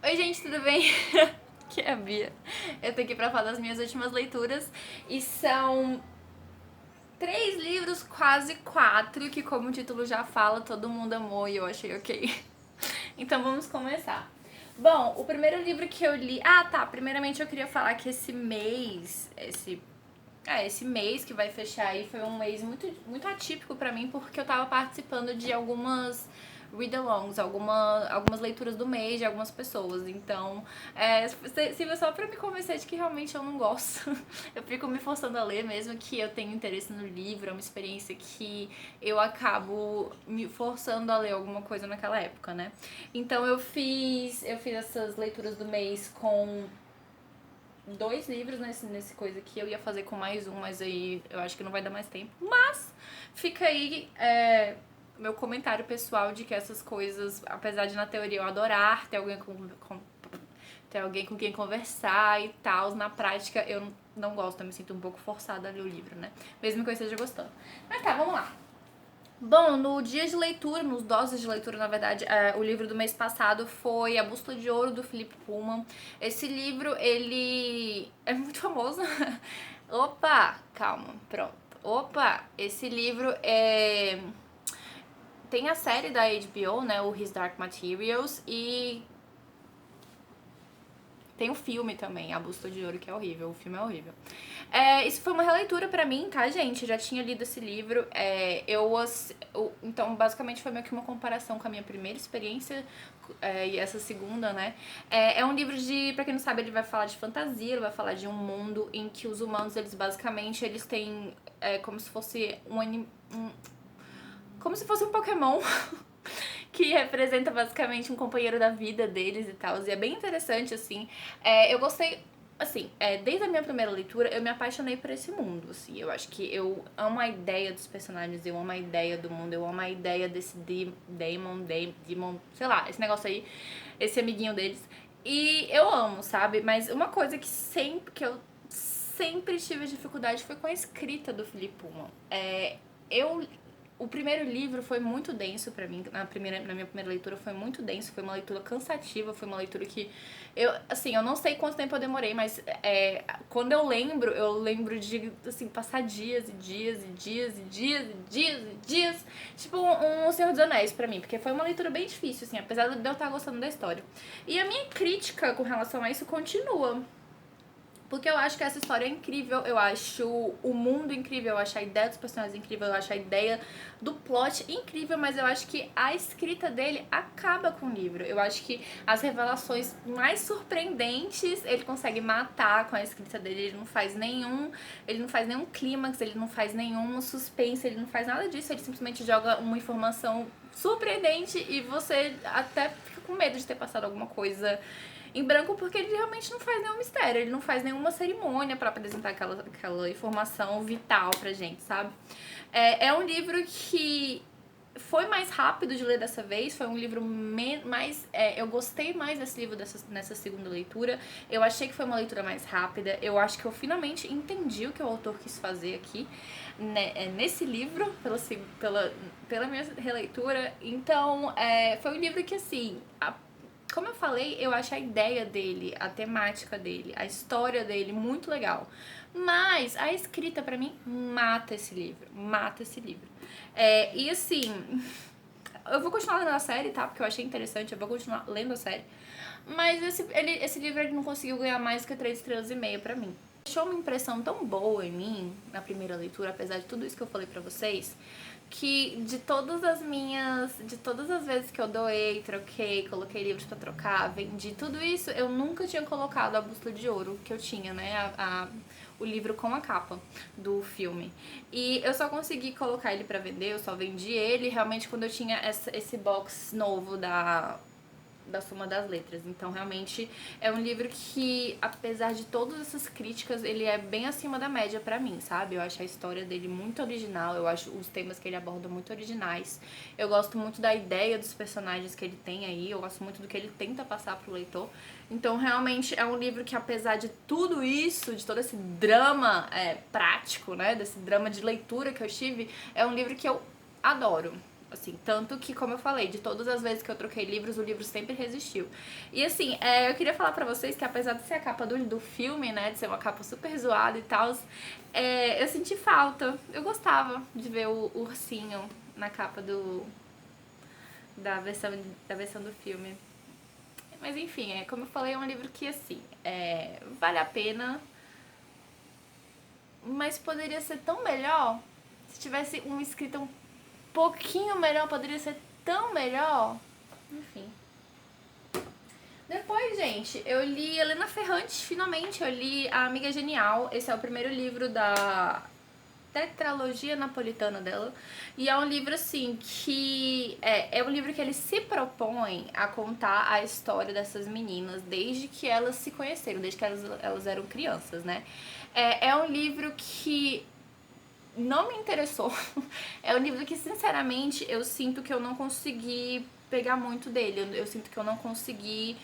Oi gente, tudo bem? Aqui é a Bia. Eu tô aqui pra falar das minhas últimas leituras e são 3 livros, quase 4, que como o título já fala, todo mundo amou e eu achei ok. Então vamos começar. Bom, o primeiro livro que eu li... primeiramente eu queria falar que esse mês que vai fechar aí foi um mês muito atípico pra mim, porque eu tava participando de algumas read-alongs, algumas leituras do mês de algumas pessoas. Então, sirva só pra me convencer de que realmente eu não gosto. Eu fico me forçando a ler, mesmo que eu tenha interesse no livro, é uma experiência que eu acabo me forçando a ler alguma coisa naquela época, né? Então eu fiz essas leituras do mês com 2 livros nesse coisa aqui. Eu ia fazer com mais um, mas aí eu acho que não vai dar mais tempo. Mas fica aí meu comentário pessoal de que essas coisas, apesar de na teoria eu adorar ter alguém ter alguém com quem conversar e tal, na prática eu não gosto, eu me sinto um pouco forçada a ler o livro, né? Mesmo que eu esteja gostando. Mas tá, vamos lá. Bom, no dia de leitura, nos doses de leitura, na verdade, o livro do mês passado foi A Bússola de Ouro, do Philip Pullman. Esse livro, ele é muito famoso. Opa, calma, pronto. Opa, esse livro tem a série da HBO, né, o His Dark Materials, e tem o filme também, A Bússola de Ouro, que é horrível. O filme é horrível. Isso foi uma releitura pra mim, tá, gente? Eu já tinha lido esse livro. Então, basicamente, foi meio que uma comparação com a minha primeira experiência e essa segunda, né? É um livro pra quem não sabe, ele vai falar de fantasia, ele vai falar de um mundo em que os humanos, eles têm como se fosse como se fosse um Pokémon que representa basicamente um companheiro da vida deles e tal. E é bem interessante, assim. Eu gostei, assim, desde a minha primeira leitura, eu me apaixonei por esse mundo, assim. Eu acho que eu amo a ideia dos personagens, eu amo a ideia do mundo, eu amo a ideia desse Demon, sei lá, esse negócio aí, esse amiguinho deles. E eu amo, sabe? Mas uma coisa que eu sempre tive dificuldade foi com a escrita do Philip Pullman. O primeiro livro foi muito denso pra mim, na minha primeira leitura foi muito denso, foi uma leitura cansativa, foi uma leitura que eu não sei quanto tempo eu demorei, mas quando eu lembro de, assim, passar dias e dias e dias e dias e dias e dias, tipo um Senhor dos Anéis pra mim, porque foi uma leitura bem difícil, assim, apesar de eu estar gostando da história. E a minha crítica com relação a isso continua, porque eu acho que essa história é incrível, eu acho o mundo incrível, eu acho a ideia dos personagens incrível, eu acho a ideia do plot incrível, mas eu acho que a escrita dele acaba com o livro. Eu acho que as revelações mais surpreendentes ele consegue matar com a escrita dele, ele não faz nenhum clímax, ele não faz nenhum suspense, ele não faz nada disso, ele simplesmente joga uma informação surpreendente e você até fica com medo de ter passado alguma coisa em branco, porque ele realmente não faz nenhum mistério, ele não faz nenhuma cerimônia pra apresentar aquela informação vital pra gente, sabe? É um livro que foi mais rápido de ler dessa vez, foi um livro mais... eu gostei mais desse livro nessa segunda leitura, eu achei que foi uma leitura mais rápida, eu acho que eu finalmente entendi o que o autor quis fazer aqui, né, nesse livro, pela minha releitura. Então, foi um livro que, assim... Como eu falei, eu acho a ideia dele, a temática dele, a história dele muito legal. Mas a escrita, pra mim, mata esse livro. Mata esse livro. E assim, eu vou continuar lendo a série, tá? Porque eu achei interessante, eu vou continuar lendo a série. Mas esse livro ele não conseguiu ganhar mais que 3 estrelas e meia pra mim. Deixou uma impressão tão boa em mim, na primeira leitura, apesar de tudo isso que eu falei pra vocês, que de todas as vezes que eu doei, troquei, coloquei livros pra trocar, vendi, tudo isso, eu nunca tinha colocado a Bússola de Ouro, que eu tinha, né, o livro com a capa do filme. E eu só consegui colocar ele pra vender, eu só vendi ele realmente quando eu tinha esse box novo da Soma das Letras. Então, realmente, é um livro que, apesar de todas essas críticas, ele é bem acima da média pra mim, sabe? Eu acho a história dele muito original, eu acho os temas que ele aborda muito originais. Eu gosto muito da ideia dos personagens que ele tem aí, eu gosto muito do que ele tenta passar pro leitor. Então, realmente, é um livro que, apesar de tudo isso, de todo esse drama prático, né? Desse drama de leitura que eu tive, é um livro que eu adoro. Assim, tanto que, como eu falei, de todas as vezes que eu troquei livros, o livro sempre resistiu. E assim, eu queria falar pra vocês que apesar de ser a capa do filme, né, de ser uma capa super zoada e tal, eu senti falta. Eu gostava de ver o ursinho na capa da versão do filme. Mas enfim, como eu falei, é um livro que, assim, vale a pena, mas poderia ser tão melhor. Se tivesse uma escrita um pouquinho melhor, poderia ser tão melhor. Enfim. Depois, gente, eu li Helena Ferrante, finalmente. Eu li A Amiga Genial. Esse é o primeiro livro da tetralogia napolitana dela. E é um livro, assim, que... É um livro que ele se propõe a contar a história dessas meninas desde que elas se conheceram, desde que elas eram crianças, né? É um livro que não me interessou. É um livro que, sinceramente, eu sinto que eu não consegui pegar muito dele. Eu sinto que eu não consegui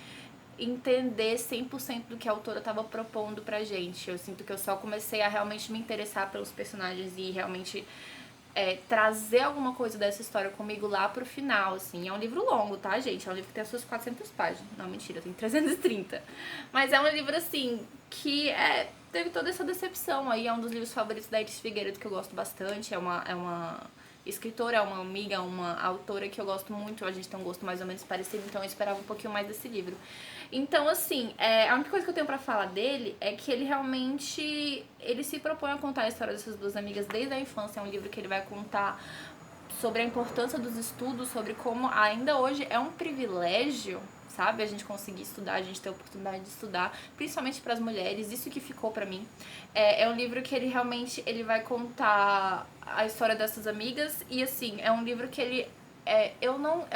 entender 100% do que a autora estava propondo pra gente. Eu sinto que eu só comecei a realmente me interessar pelos personagens e realmente trazer alguma coisa dessa história comigo lá pro final, assim. É um livro longo, tá, gente? É um livro que tem as suas 400 páginas. Não, mentira, tem 330. Mas é um livro, assim, que teve toda essa decepção aí. É um dos livros favoritos da Elis Figueiredo, que eu gosto bastante. É uma escritora, é uma amiga, uma autora que eu gosto muito. A gente tem um gosto mais ou menos parecido, então eu esperava um pouquinho mais desse livro. Então, assim, a única coisa que eu tenho pra falar dele é que ele realmente, ele se propõe a contar a história dessas duas amigas desde a infância. É um livro que ele vai contar sobre a importância dos estudos, sobre como ainda hoje é um privilégio, sabe, a gente conseguir estudar, a gente ter a oportunidade de estudar, principalmente para as mulheres. Isso que ficou pra mim. É um livro que ele realmente, ele vai contar a história dessas amigas e, assim, é um livro que ele é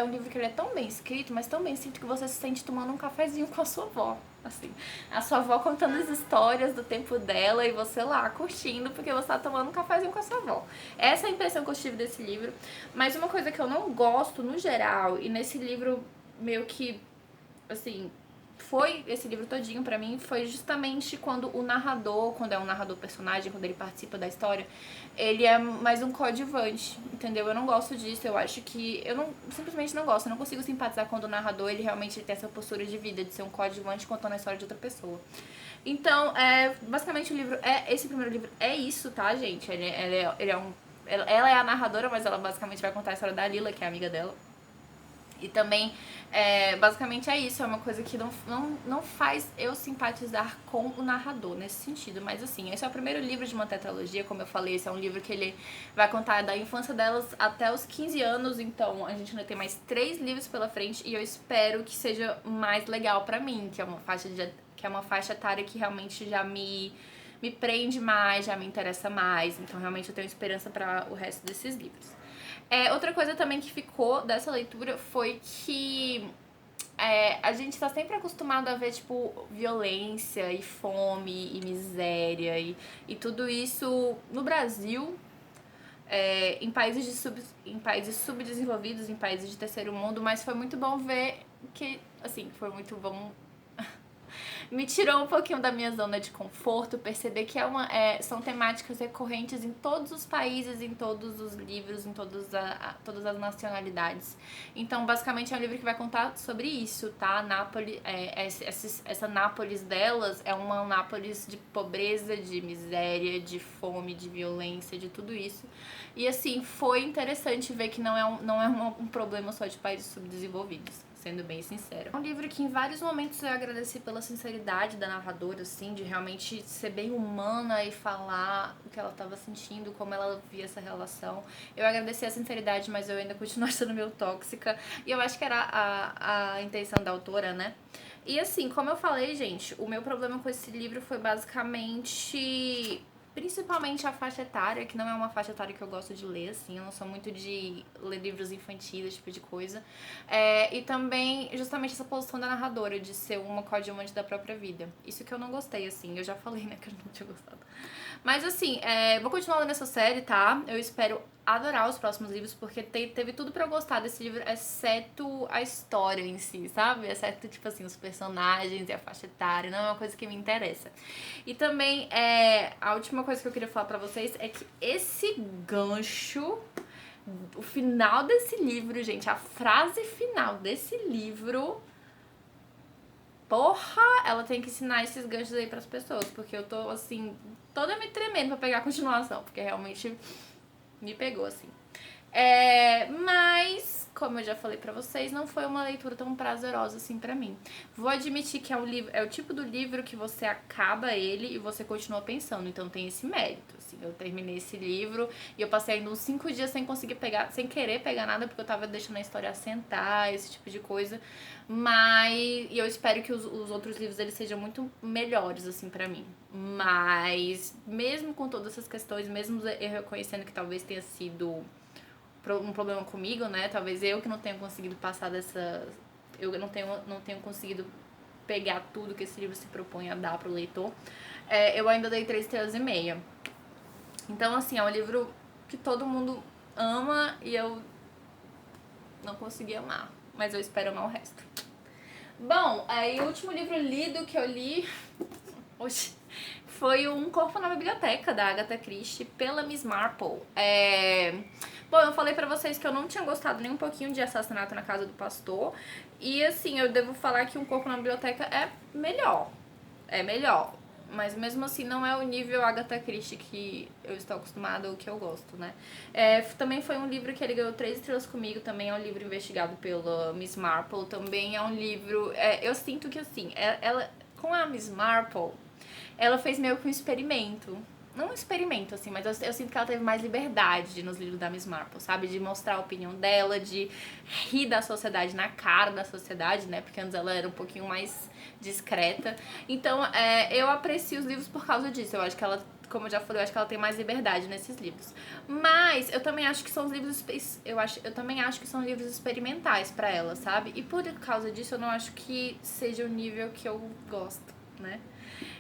um livro que ele é tão bem escrito, mas tão bem escrito que você se sente tomando um cafezinho com a sua avó, assim. A sua avó contando as histórias do tempo dela e você lá curtindo porque você tá tomando um cafezinho com a sua avó. Essa é a impressão que eu tive desse livro. Mas uma coisa que eu não gosto no geral, e nesse livro meio que, assim, foi esse livro todinho pra mim, foi justamente quando o narrador, quando é um narrador personagem, quando ele participa da história, ele é mais um coadjuvante, entendeu? Eu não gosto disso, eu acho que... simplesmente não gosto, eu não consigo simpatizar quando o narrador, ele realmente tem essa postura de vida, de ser um coadjuvante contando a história de outra pessoa. Então, basicamente o livro, esse primeiro livro é isso, tá, gente? Ele é um... Ela é a narradora, mas ela basicamente vai contar a história da Lila, que é a amiga dela. E também, basicamente é isso, é uma coisa que não faz eu simpatizar com o narrador nesse sentido. Mas assim, esse é o primeiro livro de uma tetralogia, como eu falei, esse é um livro que ele vai contar da infância delas até os 15 anos, então a gente ainda tem mais 3 livros pela frente e eu espero que seja mais legal pra mim, que é uma faixa etária que realmente já me prende mais, já me interessa mais, então realmente eu tenho esperança para o resto desses livros. Outra coisa também que ficou dessa leitura foi que a gente tá sempre acostumado a ver, tipo, violência e fome e miséria e tudo isso no Brasil, em países subdesenvolvidos, em países de terceiro mundo, mas foi muito bom ver que, assim, foi muito bom. Me tirou um pouquinho da minha zona de conforto, perceber que são temáticas recorrentes em todos os países, em todos os livros, em todas as nacionalidades. Então, basicamente, é um livro que vai contar sobre isso, tá? Nápoles, essa Nápoles delas é uma Nápoles de pobreza, de miséria, de fome, de violência, de tudo isso. E, assim, foi interessante ver que não é um problema só de países subdesenvolvidos, sendo bem sincera. É um livro que em vários momentos eu agradeci pela sinceridade da narradora, assim, de realmente ser bem humana e falar o que ela estava sentindo, como ela via essa relação. Eu agradeci a sinceridade, mas eu ainda continuo achando meio tóxica. E eu acho que era a intenção da autora, né? E assim, como eu falei, gente, o meu problema com esse livro foi basicamente... principalmente a faixa etária, que não é uma faixa etária que eu gosto de ler, assim, eu não sou muito de ler livros infantis, esse tipo de coisa. E também, justamente, essa posição da narradora, de ser uma coadjuvante da própria vida. Isso que eu não gostei, assim, eu já falei, né, que eu não tinha gostado. Mas, assim, vou continuar lendo essa série, tá? Eu espero adorar os próximos livros, porque teve tudo pra eu gostar desse livro, exceto a história em si, sabe? Exceto, tipo assim, os personagens e a faixa etária, não é uma coisa que me interessa. E também, a última coisa que eu queria falar pra vocês é que esse gancho o final desse livro, gente, a frase final desse livro, porra, ela tem que ensinar esses ganchos aí pras pessoas, porque eu tô, assim, toda me tremendo pra pegar a continuação, porque realmente me pegou, assim. Mas, como eu já falei pra vocês, não foi uma leitura tão prazerosa assim pra mim. Vou admitir que é um livro, é o tipo do livro que você acaba ele e você continua pensando, então tem esse mérito, assim. Eu terminei esse livro e eu passei ainda uns 5 dias sem conseguir pegar, sem querer pegar nada, porque eu tava deixando a história assentar, esse tipo de coisa. Mas eu espero que os outros livros eles sejam muito melhores, assim, pra mim. Mas, mesmo com todas essas questões, mesmo eu reconhecendo que talvez tenha sido um problema comigo, né? Talvez eu que não tenha conseguido passar dessa... Eu não tenho conseguido pegar tudo que esse livro se propõe a dar pro leitor. Eu ainda dei 3 estrelas e meia. Então, assim, é um livro que todo mundo ama e eu não consegui amar. Mas eu espero amar o resto. Bom, aí o último livro lido que eu li hoje foi Um Corpo na Biblioteca, da Agatha Christie, pela Miss Marple. Bom, eu falei pra vocês que eu não tinha gostado nem um pouquinho de Assassinato na Casa do Pastor. E assim, eu devo falar que Um Corpo na Biblioteca é melhor. É melhor. Mas mesmo assim não é o nível Agatha Christie que eu estou acostumada ou que eu gosto, né? Também foi um livro que ele ganhou 3 estrelas comigo, também é um livro investigado pela Miss Marple, também é um livro... eu sinto que assim, ela com a Miss Marple, ela fez meio que um experimento. Não um experimento, assim, mas eu sinto que ela teve mais liberdade nos livros da Miss Marple, sabe? De mostrar a opinião dela, de rir da sociedade na cara da sociedade, né? Porque antes ela era um pouquinho mais discreta. Então, eu aprecio os livros por causa disso. Eu acho que ela, como eu já falei, eu acho que ela tem mais liberdade nesses livros. Mas eu também acho que são os livros... Eu também acho que são livros experimentais pra ela, sabe? E por causa disso, eu não acho que seja o nível que eu gosto, né?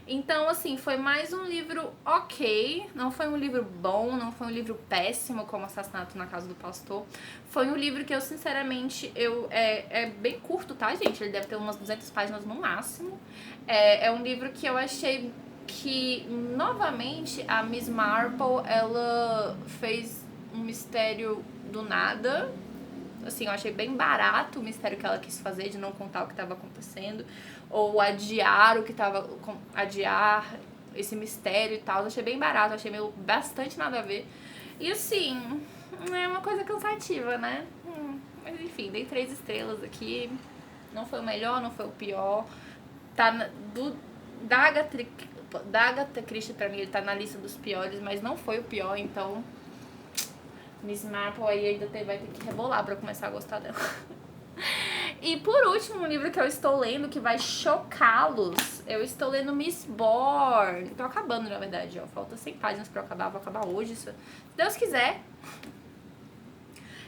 Então, assim, foi mais um livro ok, não foi um livro bom, não foi um livro péssimo como Assassinato na Casa do Pastor. Foi um livro que eu, sinceramente, é bem curto, tá, gente? Ele deve ter umas 200 páginas no máximo. É um livro que eu achei que, novamente, a Miss Marple, ela fez um mistério do nada. Assim, eu achei bem barato o mistério que ela quis fazer de não contar o que estava acontecendo, ou adiar adiar esse mistério e tal. Eu achei bem barato, achei meio bastante nada a ver. E assim, é uma coisa cansativa, né? Mas enfim, dei 3 estrelas aqui. Não foi o melhor, não foi o pior. Da Agatha Christie, pra mim, ele tá na lista dos piores, mas não foi o pior, então Miss Marple aí ainda vai ter que rebolar pra começar a gostar dela. E por último, um livro que eu estou lendo que vai chocá-los. Eu estou lendo Miss Born. Tô acabando, na verdade, ó. Falta 100 páginas pra eu acabar. Vou acabar hoje, se Deus quiser.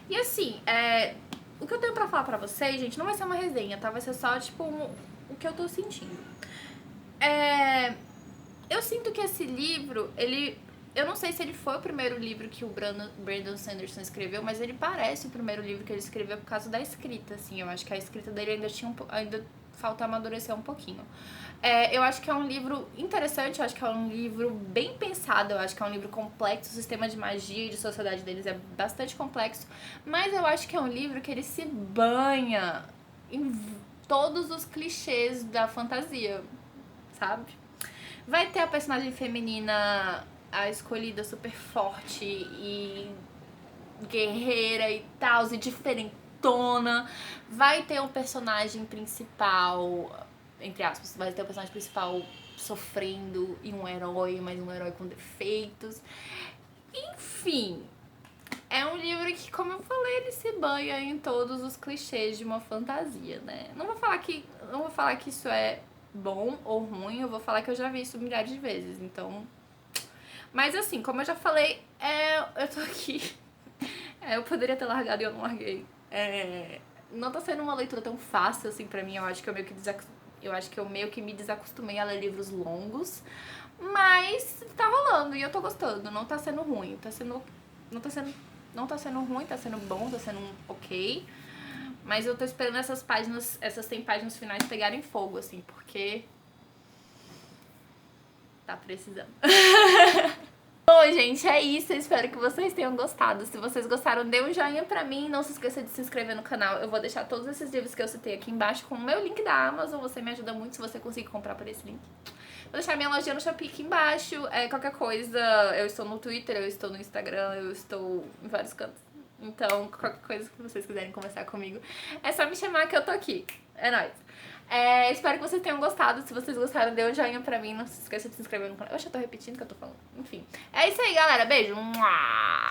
E assim, o que eu tenho pra falar pra vocês, gente, não vai ser uma resenha, tá? Vai ser só, tipo, o que eu tô sentindo. Eu sinto que esse livro, eu não sei se ele foi o primeiro livro que o Brandon Sanderson escreveu, mas ele parece o primeiro livro que ele escreveu por causa da escrita, assim. Eu acho que a escrita dele ainda falta amadurecer um pouquinho. Eu acho que é um livro interessante, eu acho que é um livro bem pensado, eu acho que é um livro complexo, o sistema de magia e de sociedade deles é bastante complexo, mas eu acho que é um livro que ele se banha em todos os clichês da fantasia, sabe? Vai ter a personagem feminina, a escolhida super forte e guerreira e tal, e diferentona. Vai ter um personagem principal, entre aspas, vai ter um personagem principal sofrendo e um herói, mas um herói com defeitos. Enfim, é um livro que, como eu falei, ele se banha em todos os clichês de uma fantasia, né? Não vou falar que isso é bom ou ruim, eu vou falar que eu já vi isso milhares de vezes, então... Mas assim, como eu já falei, eu tô aqui. Eu poderia ter largado e eu não larguei. Não tá sendo uma leitura tão fácil assim pra mim, eu acho que eu meio que me desacostumei a ler livros longos, mas tá rolando e eu tô gostando, não tá sendo ruim, não tá sendo ruim, tá sendo bom, tá sendo ok. Mas eu tô esperando essas 100 páginas finais pegarem fogo, assim, porque tá precisando. Bom, gente, é isso. Eu espero que vocês tenham gostado. Se vocês gostaram, dê um joinha pra mim. Não se esqueça de se inscrever no canal. Eu vou deixar todos esses livros que eu citei aqui embaixo com o meu link da Amazon. Você me ajuda muito se você conseguir comprar por esse link. Vou deixar minha lojinha no Shopee aqui embaixo. Qualquer coisa, eu estou no Twitter, eu estou no Instagram, eu estou em vários cantos. Então, qualquer coisa que vocês quiserem conversar comigo, é só me chamar que eu tô aqui. É nóis. Espero que vocês tenham gostado. Se vocês gostaram, dê um joinha pra mim. Não se esqueça de se inscrever no canal. Eu já tô repetindo o que eu tô falando. Enfim. É isso aí, galera. Beijo. Mua!